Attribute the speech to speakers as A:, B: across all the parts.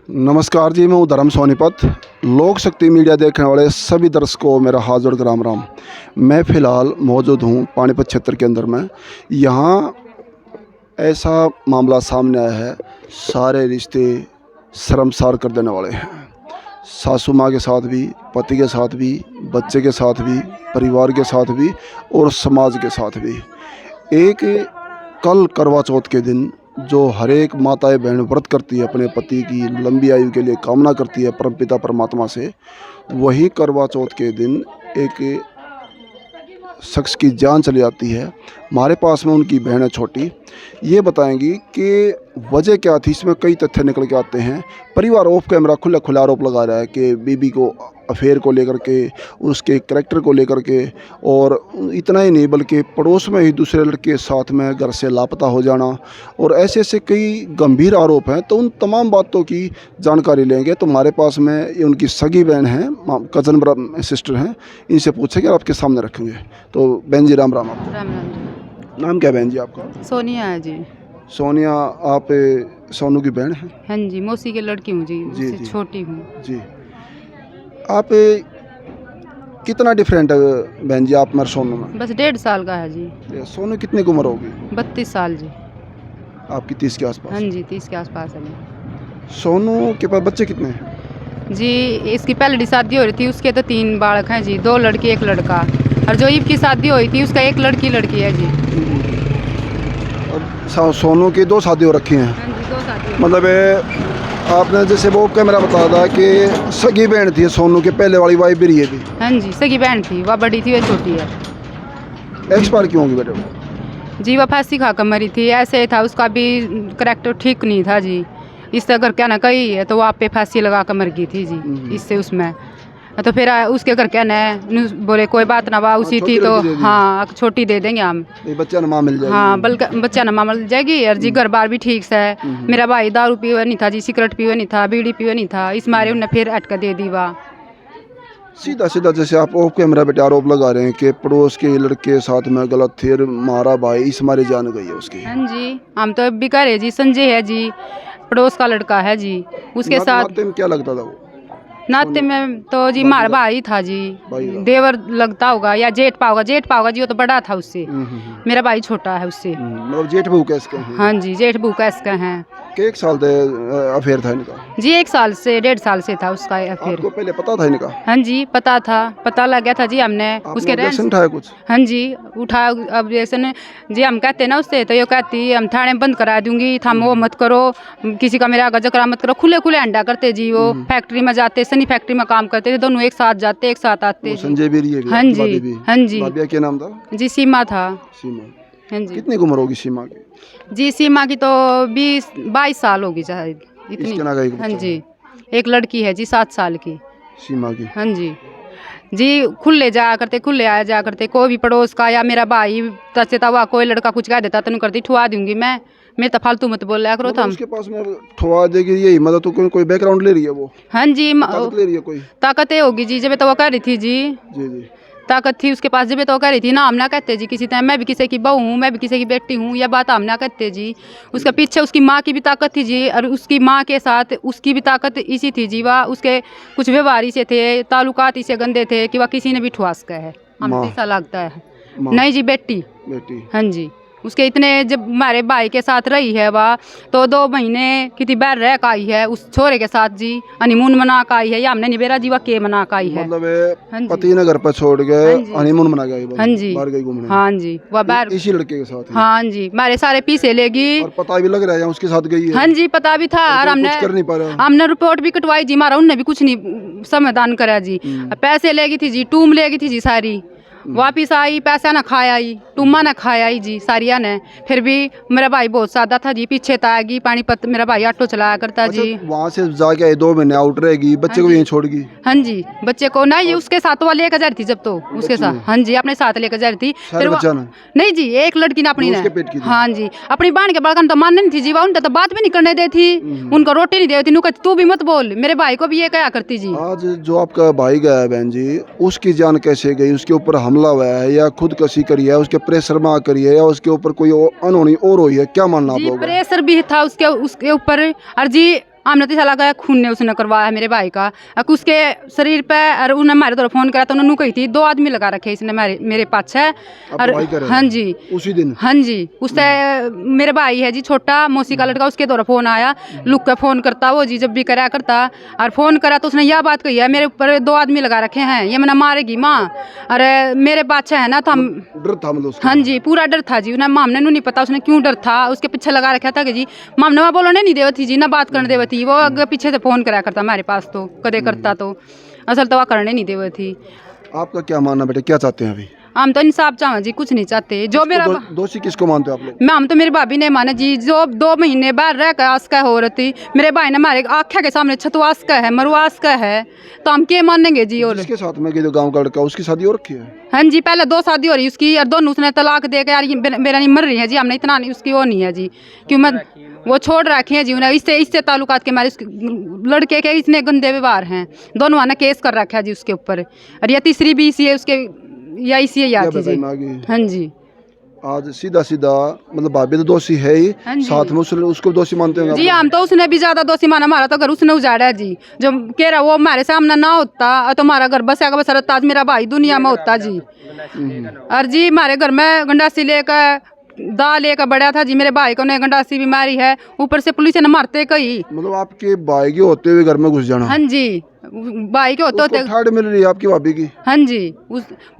A: नमस्कार जी, मैं हूँ धर्म सोनीपत। लोक शक्ति मीडिया देखने वाले सभी दर्शकों को मेरा हाथ जोड़कर राम राम। मैं फ़िलहाल मौजूद हूँ पानीपत क्षेत्र के अंदर में। यहाँ ऐसा मामला सामने आया है, सारे रिश्ते शर्मसार कर देने वाले हैं। सासू माँ के साथ भी, पति के साथ भी, बच्चे के साथ भी, परिवार के साथ भी और समाज के साथ भी। एक कल करवा चौथ के दिन जो हर एक माताएं बहन व्रत करती है, अपने पति की लंबी आयु के लिए कामना करती है परमपिता परमात्मा से, वही करवा चौथ के दिन एक शख्स की जान चली जाती है। हमारे पास में उनकी बहन है छोटी, ये बताएंगी कि वजह क्या थी। इसमें कई तथ्य निकल के आते हैं। परिवार ऑफ कैमरा खुला आरोप लगा रहा है कि बीबी को अफेयर को लेकर के, उसके करैक्टर को लेकर के, और इतना ही नहीं बल्कि पड़ोस में ही दूसरे लड़के के साथ में घर से लापता हो जाना, और ऐसे ऐसे कई गंभीर आरोप हैं। तो उन तमाम बातों की जानकारी लेंगे। तो हमारे पास में ये उनकी सगी बहन हैं, कज़न सिस्टर हैं, इनसे पूछेंगे और आपके सामने रखेंगे। तो बहन जी राम राम। आपका
B: राम राम जी।
A: नाम क्या बहन जी आपका?
B: सोनिया है जी।
A: सोनिया, आप सोनू की बहन हैं?
B: हाँ जी, मौसी की लड़की हूँ जी,
A: जी,
B: उससे
A: जी।
B: छोटी हूँ
A: जी। आप कितना डिफरेंट है बहन जी आप मेरे सोनू में?
B: बस 1.5 साल का है जी।
A: सोनू कितनी की उम्र होगी?
B: 32 साल जी।
A: आपकी 30 के आसपास?
B: हाँ जी, 30 के आसपास है जी।
A: सोनू के पास बच्चे कितने हैं?
B: जी, इसकी पहली शादी हो रही थी, उसके तो 3 बालक हैं जी, 2 लड़की 1 लड़का। और जो ईब की शादी हुई थी उसका 1 लड़की है जी।
A: और सोनू की 2 शादी हो रखी हैं?
B: हाँ जी, 2 शादी।
A: मतलब आपने जैसे वो कैमरा बताया था कि सगी बहन थी सोनू के, पहले वाली वाइफ भी रही है भी?
B: हाँ जी, सगी बहन थी, वह बड़ी थी, वह छोटी है।
A: एक्सपायर क्यों होगी बेटे वो?
B: जी, वह फांसी खा कर मरी थी। ऐसे था, उसका भी करैक्टर ठीक नहीं था जी। इससे अगर क्या ना कही है तो वो आप पे फांसी लगा कर मर गई थी जी। इससे उसमें तो फिर उसके घर क्या न बोले कोई बात ना, वाह उसी थी तो हाँ छोटी दे देंगे हम,
A: बच्चा नमा मिल जाएगी।
B: हाँ बल्कि बच्चा नमा मिल जाएगी। और जी घर बार भी ठीक से है। मेरा भाई दारू पीवे नहीं था जी, सिगरेट पीवे नहीं था, बीड़ी पीवे नहीं था, इस मारे उन्हें फिर अटका दे दी। वाह
A: सीधा सीधा जैसे आप ऑफ कैमरा बेटे आरोप लगा रहे हैं कि पड़ोस के लड़के के साथ में गलत थे, मारा भाई, इस मारे जान गई है उसकी।
B: हाँ जी, हम तो भी कह रहे जी, संजय है जी, पड़ोस का लड़का है जी, उसके साथ।
A: क्या लगता था वो?
B: नाते में तो जी मार भाई था जी, देवर लगता होगा या जेठ पाओगा जी, वो तो बड़ा था उससे। मेरा भाई छोटा है उससे।
A: मतलब जेठ बहू कैसे हैं?
B: हाँ जी, जेठ बहू कैसे हैं।
A: एक साल से अफेयर था इनका? जी
B: 1 साल से 1.5 साल से था उसका अफेयर।
A: आपको पहले पता था इनका?
B: हाँ जी, पता था, पता लग गया था जी। हमने उसके
A: उठाया कुछ?
B: हाँ जी उठाया ऑब्जेक्शन जी। हम कहते ना उससे तो ये कहती हम थाने बंद करा दूंगी, थम वो मत करो, किसी का मेरा आगा जकरा मत करो। खुले खुले अंडा करते जी। वो फैक्ट्री में जाते, सनी फैक्ट्री में काम करते थे, दोनों एक साथ जाते एक साथ आते।
A: संजय भी है?
B: हाँ जी, हाँ जी।
A: भाभी क्या नाम था?
B: जी सीमा था।
A: सीमा।
B: हाँ जी।
A: कितनी उम्र होगी सीमा की?
B: जी सीमा की तो 22 साल होगी शायद, इतनी। हाँ जी, एक लड़की है जी 7 साल की
A: सीमा की।
B: हाँ जी। जी खुले जाया करते, खुले आया जाया करते। कोई भी पड़ोस का या मेरा भाई तचता हुआ कोई लड़का कुछ कह देता तो करती ठुआ दूंगी मैं तो फालतू मत बोल रहा करो।
A: मतलब उसके पास में ठुआ देगी यही मतलब? तो कोई बैकग्राउंड ले रही है वो?
B: हाँ जी,
A: ताकत ले रही है कोई?
B: ताकतें होगी जी, जब तो वो कह रही थी जी।
A: जी जी,
B: ताकत थी उसके पास, जब तो कह रही थी ना। हम ना कहते जी किसी तरह, मैं भी किसी की बहू हूँ, मैं भी किसी की बेटी हूँ, यह बात हम ना कहते जी। उसके पीछे उसकी माँ की भी ताकत थी जी, और उसकी माँ के साथ उसकी भी ताकत इसी थी जी। वह उसके कुछ व्यवहार इसे थे, ताल्लुकात इसे गंदे थे कि वह किसी ने भी ठुआ सका है। हमें ऐसा लगता है। नहीं जी, बेटी। हाँ जी, उसके इतने जब हमारे भाई के साथ रही है वह तो 2 महीने कितनी बार रह का आई है उस छोरे के साथ जी। हनीमून मना का आई है, या हमने निबेरा जी वह के मना का आई है।
A: मतलब पति ने घर पर छोड़ गए, हनीमून मना गई?
B: हाँ जी,
A: बाहर गई घूमने?
B: हाँ जी, वह बाहर
A: इसी लड़के के साथ?
B: हाँ जी, हमारे सारे पीछे लेगी।
A: और पता भी लग रहा है उसके साथ गई है?
B: हाँ जी, पता भी था। और हमने रिपोर्ट भी कटवाई जी, हमारा उनने भी कुछ नहीं समाधान करा जी। पैसे लेगी थी जी, टूम लेगी थी जी सारी। वापिस आई, पैसा ना खाया आई, टूमा ना खाया आई जी सारिया ने। फिर भी मेरा भाई बहुत सादा था जी, पीछे ताएगी पानीपत मेरा भाई ऑटो चलाया करता जी।
A: वहाँ से जाके आई 2 महीने आउट रहेगी, बच्चे को यहीं छोड़ गई?
B: हाँ जी, बच्चे को नहीं, उसके साथ वो लेकर जा रही थी जब तो उसके साथ। हाँ जी, अपने साथ लेकर जा रही थी। फिर नहीं जी, एक लड़की ने अपनी ने। हाँ जी, अपनी बहन के बड़कन तो मानने नहीं थी जी, उनसे तो बात भी नहीं करने देती, उनको रोटी नहीं देती। कहती तू भी मत बोल, मेरे भाई को भी ये क्या करती जी।
A: आज जो आपका भाई गया है बहन जी, उसकी जान कैसे गई? उसके ऊपर हमला हुआ है या खुदकशी करी है, उसके प्रेशर में करी है, या उसके ऊपर कोई अनहोनी और हुई है? क्या मानना आप लोगों का?
B: प्रेशर भी था उसके ऊपर। और जी हमने तो चला गया खून ने उसने करवाया मेरे भाई का। अब उसके शरीर पे और उन्होंने हमारे तरफ फोन करा तो उन्होंने कही थी 2 आदमी लगा रखे इसने मेरे पाछे। और हाँ जी
A: उसी दिन
B: हाँ जी उससे मेरे भाई है जी छोटा मौसी का लड़का, उसके द्वारा फोन आया, लुक के फोन करता वो जी जब भी करा करता। और फोन करा तो उसने यह बात कही है मेरे ऊपर 2 आदमी लगा रखे हैं, ये मैंने मारेगी माँ। अरे मेरे पाछे है ना तो हम
A: डर था मतलब उसका?
B: हाँ जी पूरा डर था जी। उन्हें मामने नहीं पता उसने क्यों डर था, उसके पीछे लगा रखा था कि जी मामने में बोलने नहीं देवती जी, ना बात करने देवती। वो अगर पीछे से फोन करा करता हमारे पास तो कदे करता तो असल तो वह करने नहीं देवती।
A: आपका क्या मानना बेटे, क्या चाहते हैं अभी?
B: हम तो इंसाफ चाहें जी, कुछ नहीं चाहते। जो मेरा
A: दोषी किसको मानते हो आप लोग?
B: मैं हम तो मेरी भाभी ने माना जी, जो 2 महीने बाहर रह कर आस्का हो रही थी, मेरे भाई ने हमारे आँखें के सामने छतवास का है मरुआस का है, तो हम क्या मानेंगे जी। और
A: जिसके साथ में जो गांव का लड़का उसकी शादी हो रखी है?
B: हाँ जी पहले 2 शादी हो रही उसकी और दोनों उसने तलाक दे के यार मेरा नहीं मर रही है जी, हमने इतना नहीं उसकी वो नहीं है जी, क्यों मैं वो छोड़ रखे हैं जी उन्हें। इससे ताल्लुकात के हमारे लड़के के इतने गंदे व्यवहार हैं, दोनों ने केस कर रखा है जी उसके ऊपर। और ये तीसरी भी इसी है उसके या इसी याद थी जी। हाँ जी
A: आज सीधा मतलब भाभी तो दोषी है ही, साथ में उसको दोषी मानते हैं
B: जी। हम तो उसने भी ज्यादा दोषी माना, हमारा तो घर उसने उजाड़ा है जी। जो कह रहा वो हमारे सामने ना होता तो हमारा घर बस बसरता आज मेरा भाई दुनिया में होता जी। और जी हमारे घर में गंडासी लेकर दाल लेकर बड़ा था जी, मेरे भाई को ने गंडासी बीमारी है, ऊपर से पुलिस ने मारते कही।
A: मतलब आपके भाई के होते हुए घर में घुस जाना?
B: हाँ जी भाई के होते
A: ठाड़ मिल रही है आपकी भाभी की?
B: हाँ जी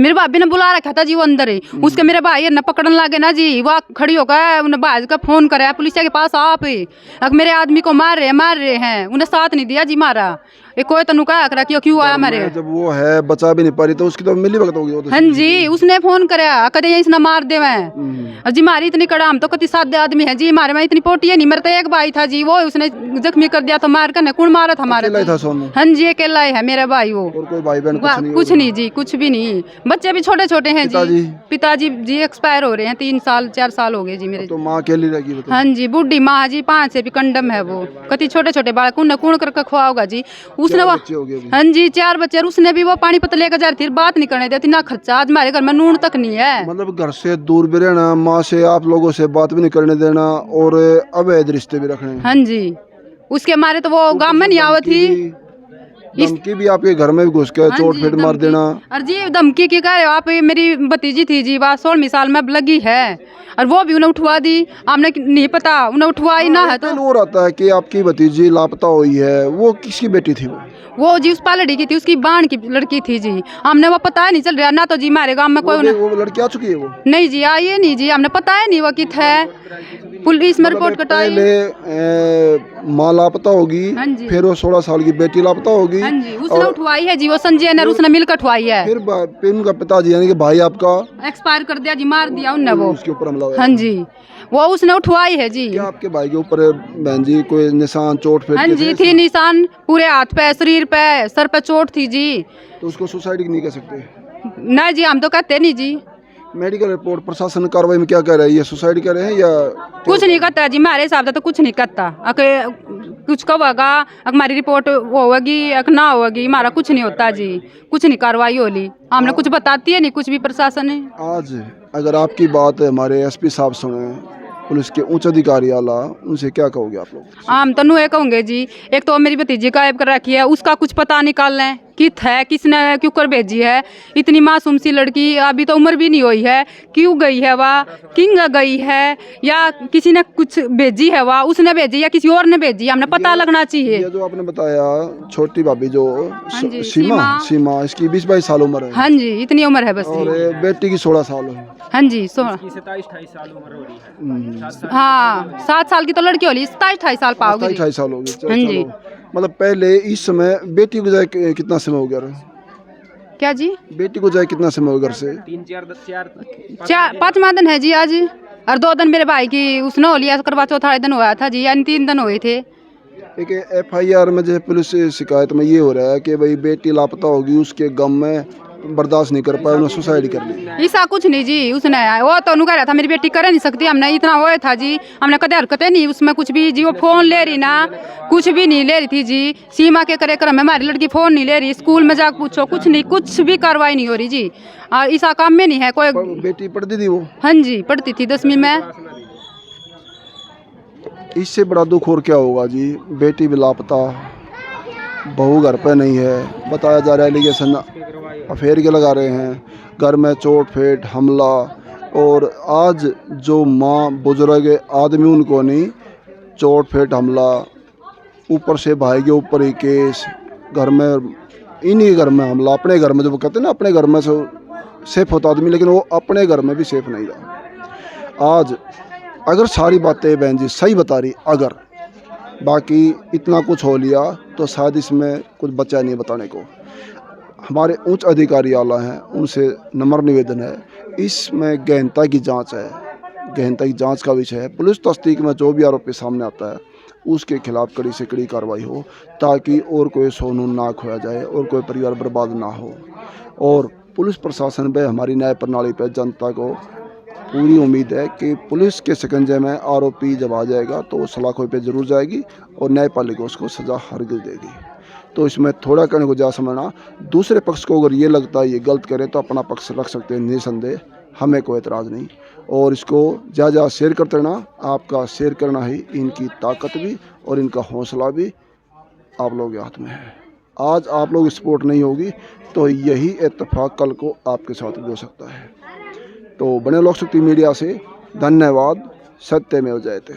B: मेरे भाभी ने बुला रखा था जी वो अंदर ही, उसके मेरे भाई न पकड़ने लगे ना जी, वह खड़ी होकर उन्हें भाई का फोन कराया पुलिस के पास आप ही मेरे आदमी को मार रहे हैं, उन्हें साथ नहीं दिया जी मारा। ये कोई तो नुका करा क्यों आया मेरे?
A: जब वो है बचा भी नहीं पा रही तो उसकी तो मिली भगत होगी वो तो।
B: हाँ जी उसने फोन कराया कदे यही इसने मार दे मैं जी, मारी इतनी कड़ा हम तो कति सादे आदमी है जी, हमारे में इतनी पोटी है नहीं, मेरे तो एक भाई था जी वो उसने जख्मी कर दिया तो मार कर कौन मारा था हमारे? हाँ जी अकेला है मेरा भाई वो,
A: और कोई भाई बहन
B: कुछ नहीं जी, कुछ भी नहीं। बच्चे भी छोटे छोटे हैं जी, पिताजी जी एक्सपायर हो रहे हैं, 3 साल 4 साल हो गए जी मेरे।
A: तो माँ अकेली रहेगी?
B: हाँ जी बूढ़ी माँ जी, 5 से भी कंडम है वो, कति छोटे छोटे बालक कूण करके खुआओगा जी उसने वो। हाँ जी 4 बच्चे, उसने भी वो पानी पत लेकर जा रही थी, बात नहीं करने देती ना खर्चा, आज हमारे घर में नून तक नहीं है।
A: मतलब घर से दूर भी रहना, माँ से आप लोगों से बात भी नहीं करने देना और अवैध रिश्ते भी रखने।
B: हाँ जी उसके मारे तो वो गाँव में नहीं आवत थी,
A: धमकी भी आपके घर में भी घुस के चोट फेट मार देना।
B: और जी धमकी की कह रहे हो आप? मेरी भतीजी थी जी, बात 16वीं साल में लगी है और वो भी उन्हें उठवा दी, हमने नहीं पता उन्हें उठवाई ना है तो।
A: वो रहता है कि आपकी भतीजी लापता हुई है, वो किसकी बेटी थी?
B: वो जी उस पालड़ी की थी, उसकी बाण की लड़की थी जी, हमने वो पता नहीं चल रहा ना तो जी हमारे गांव में कोई
A: वो लड़की आ चुकी है? वो
B: नहीं जी आई है नहीं जी, हमने पता है नहीं वो कित है, पुलिस में रिपोर्ट कटाई।
A: पहले माँ लापता होगी, फिर वो 16 साल की बेटी लापता होगी।
B: हाँ जी उसने उठवाई है जी, वो संजय ने उसने मिलकर उठवाई है।
A: फिर उनका पिताजी यानी कि भाई आपका
B: एक्सपायर कर दिया जी, मार दिया उनने वो,
A: उसके ऊपर हमला हुआ।
B: हाँ जी वो उसने उठवाई है जी।
A: क्या आपके भाई के ऊपर बहन जी कोई निशान चोट फेट?
B: हाँ जी थी निशान, पूरे हाथ पे शरीर पे सर पे चोट थी जी।
A: तो उसको सुसाइड नहीं कर सकते?
B: नहीं जी हम तो कहते नहीं जी।
A: मेडिकल रिपोर्ट प्रशासन कार्रवाई में क्या कह रहा है, ये सुसाइड कर रहे हैं या
B: कुछ नहीं करता जी, हमारे हिसाब से तो कुछ नहीं करता। कुछ कब होगा हमारी रिपोर्ट होगी ना होगी, हमारा कुछ नहीं होता जी, कुछ नहीं कार्रवाई होली, हमने कुछ बताती है नहीं कुछ भी प्रशासन है।
A: आज अगर आपकी बात हमारे एसपी साहब सुने, पुलिस के उच्च अधिकारी आला, उनसे क्या कहोगे आप लोग?
B: हम तो नुए कहूँगे जी, एक तो मेरी भतीजी गायब कर रखी है, उसका कुछ पता निकाल लें कित है, किसने क्यों कर भेजी है, इतनी मासूम सी लड़की, अभी तो उम्र भी नहीं हुई है, क्यों गई है वह, किंग गई है या किसी ने कुछ भेजी है वह, उसने भेजी या किसी और ने भेजी, हमने पता लगना चाहिए।
A: ये जो आपने बताया छोटी भाभी जो सीमा इसकी 20-22 साल उम्र है?
B: हाँ जी इतनी उम्र है बस।
A: और बेटी की 16 साल है?
B: हाँ जी 27-28 साल उम्र हो रही है। हाँ 7 साल की तो लड़की होगी, 27-28 साल पाओगे।
A: 27-28 साल होगी।
B: हाँ जी
A: मतलब पहले इस समय बेटी को जाए कितना समय हो गया?
B: क्या जी?
A: बेटी को जाए कितना समय हो घर से?
B: 5वां दिन है जी आज, और 2 दिन मेरे भाई की उसने हो लिया, करवा चौथा दिन हुआ था जी, यानी 3 दिन हुए थे।
A: एक FIR में जैसे पुलिस शिकायत में ये हो रहा है कि भाई बेटी लापता होगी, उसके गम में बर्दाश्त नहीं कर पाया, उन्होंने सुसाइड कर ली।
B: ऐसा कुछ नहीं जी, उसने वो तो कह रहा था मेरी बेटी कर नहीं सकती, हमने इतना वो था जी, हमने कदे हरकतें नहीं उसमें कुछ भी जी, वो फोन ले रही ना, कुछ भी नहीं ले रही थी जी, सीमा के करे कर हमारी लड़की फोन नहीं ले रही, स्कूल में जाकर पूछो कुछ नहीं, कुछ भी कार्रवाई नहीं हो रही जी, और ऐसा काम में नहीं है कोई।
A: बेटी पढ़ती थी वो?
B: हाँ जी पढ़ती थी 10वीं में।
A: इससे बड़ा दुख और क्या होगा जी। बेटी भी लापता, बहू घर पे नहीं है, बताया जा रहा है एलिगेशन अफेयर के लगा रहे हैं, घर में चोट फेट हमला। और आज जो माँ बुजुर्ग आदमी उनको नहीं, चोट फेट हमला, ऊपर से भाई के ऊपर ही केस, घर में इन्हीं घर में हमला, अपने घर में जो वो कहते हैं ना अपने घर में से सेफ होता आदमी, लेकिन वो अपने घर में भी सेफ नहीं रहा। आज अगर सारी बातें बहन जी सही बता रही, अगर बाकी इतना कुछ हो लिया तो शायद इसमें कुछ बचा नहीं बताने को। हमारे उच्च अधिकारी आला हैं, उनसे नम्र निवेदन है, इसमें गहनता की जांच है, गहनता की जांच का विषय है। पुलिस तस्दीक में जो भी आरोपी सामने आता है उसके खिलाफ कड़ी से कड़ी कार्रवाई हो, ताकि और कोई सोनून ना खोया जाए और कोई परिवार बर्बाद ना हो। और पुलिस प्रशासन पे, हमारी न्याय प्रणाली पे जनता को पूरी उम्मीद है कि पुलिस के शिकंजे में आरोपी जब आ जाएगा तो सलाखों पे ज़रूर जाएगी और न्यायपालिका उसको सज़ा हरगिज़ देगी। तो इसमें थोड़ा कहने को जा समझना, दूसरे पक्ष को अगर ये लगता है ये गलत करे तो अपना पक्ष रख सकते हैं निसंदेह, हमें कोई एतराज़ नहीं। और इसको ज़्यादा शेयर करते रहना, आपका शेयर करना ही इनकी ताकत भी और इनका हौसला भी आप लोगों के हाथ में है। आज आप लोग सपोर्ट नहीं होगी तो यही इत्तेफाक कल को आपके साथ भी हो सकता है। तो बने लोक शक्ति मीडिया से धन्यवाद। सत्यमेव जयते।